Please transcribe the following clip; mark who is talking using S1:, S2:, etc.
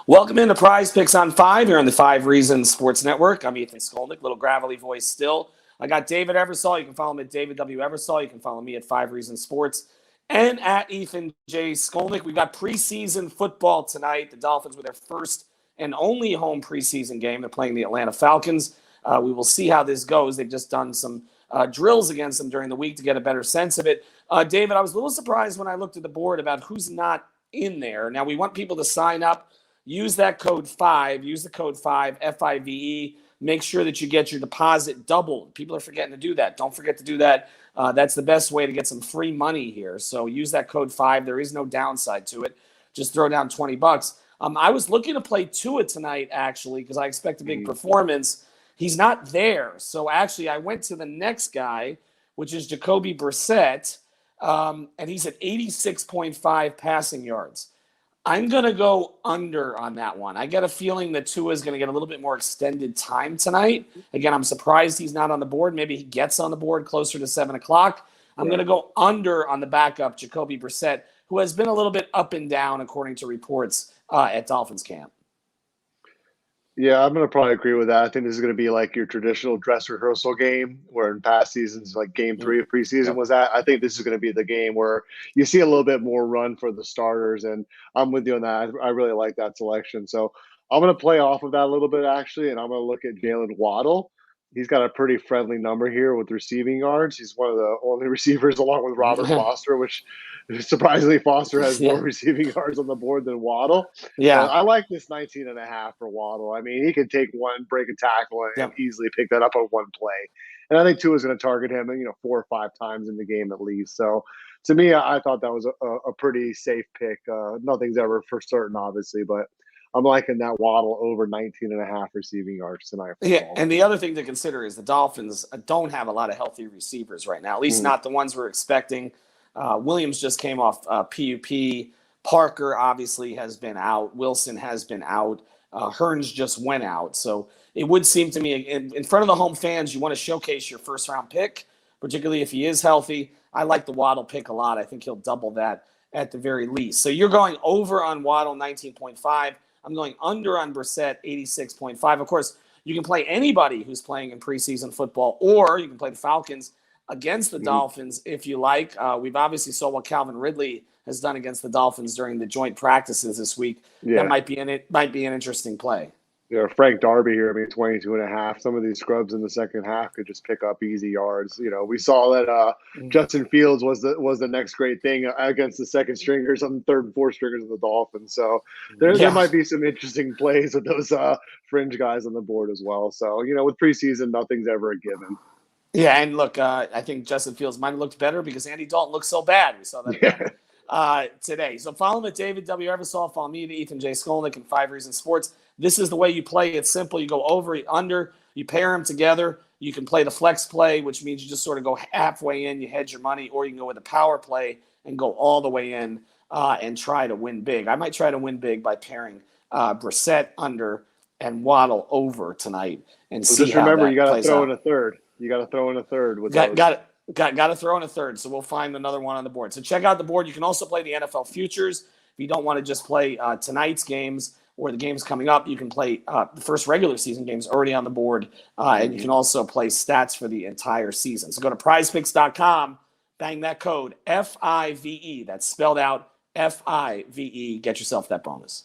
S1: Welcome into Prize Picks on 5 here on the 5 Reasons Sports Network. I'm Ethan Skolnick, little gravelly voice still. I got David Eversole. You can follow him at David W. Eversole. You can follow me at 5 Reasons Sports and at Ethan J. Skolnick. We got preseason football tonight. The Dolphins with their first and only home preseason game. They're playing the Atlanta Falcons. We will see how this goes. They've just done some drills against them during the week to get a better sense of it. David, I was a little surprised when I looked at the board about who's not in there. Now, we want people to sign up. Use that code 5. Use the code 5, F-I-V-E. Make sure that you get your deposit doubled. People are forgetting to do that. Don't forget to do that. That's the best way to get some free money here. So use that code 5. There is no downside to it. Just throw down $20. I was looking to play Tua tonight, actually, because I expect a big performance. He's not there. So, actually, I went to the next guy, which is Jacoby Brissett, and he's at 86.5 passing yards. I'm going to go under on that one. I get a feeling that Tua is going to get a little bit more extended time tonight. Again, I'm surprised he's not on the board. Maybe he gets on the board closer to 7 o'clock. I'm going to go under on the backup, Jacoby Brissett, who has been a little bit up and down, according to reports at Dolphins camp.
S2: Yeah, I'm going to probably agree with that. I think this is going to be like your traditional dress rehearsal game, where in past seasons, like game 3 of preseason was that. I think this is going to be the game where you see a little bit more run for the starters, and I'm with you on that. I really like that selection. So I'm going to play off of that a little bit, actually, and I'm going to look at Jalen Waddle. He's got a pretty friendly number here with receiving yards. He's one of the only receivers, along with Robert Foster, which surprisingly Foster has more receiving yards on the board than Waddle.
S1: Yeah.
S2: But I like this 19.5 for Waddle. I mean, he can take one, break a tackle, and easily pick that up on one play. And I think Tua is going to target him, 4 or 5 times in the game at least. So to me, I thought that was a pretty safe pick. Nothing's ever for certain, obviously, but I'm liking that Waddle over 19.5 receiving yards tonight.
S1: Yeah, and the other thing to consider is the Dolphins don't have a lot of healthy receivers right now, at least not the ones we're expecting. Williams just came off PUP. Parker obviously has been out. Wilson has been out. Hearns just went out. So it would seem to me, in front of the home fans, you want to showcase your first-round pick, particularly if he is healthy. I like the Waddle pick a lot. I think he'll double that at the very least. So you're going over on Waddle, 19.5. I'm going under on Brissett, 86.5. Of course, you can play anybody who's playing in preseason football, or you can play the Falcons against the Dolphins if you like. We've obviously saw what Calvin Ridley has done against the Dolphins during the joint practices this week. Yeah. That might be an interesting play.
S2: Yeah, Frank Darby here, 22.5. Some of these scrubs in the second half could just pick up easy yards. We saw that Justin Fields was the next great thing against the second stringers on the third and fourth stringers of the Dolphins. So there might be some interesting plays with those fringe guys on the board as well. So, with preseason, nothing's ever a given.
S1: Yeah, and look, I think Justin Fields might have looked better because Andy Dalton looked so bad. We saw that today. So follow him at David W. Eversole. Follow me at Ethan J. Skolnick and 5 Reasons Sports. This is the way you play. It's simple. You go over, under, you pair them together. You can play the flex play, which means you just sort of go halfway in, you hedge your money, or you can go with a power play and go all the way in and try to win big. I might try to win big by pairing Brissett under and Waddle over tonight and see
S2: just
S1: how
S2: remember,
S1: that
S2: you got to throw
S1: out.
S2: in a third. You got to throw in a third.
S1: Got to throw in a third, so we'll find another one on the board. So check out the board. You can also play the NFL futures. If you don't want to just play tonight's games or the games coming up, you can play the first regular season games already on the board, and you can also play stats for the entire season. So go to PrizePicks.com, bang that code, F-I-V-E. That's spelled out F-I-V-E. Get yourself that bonus.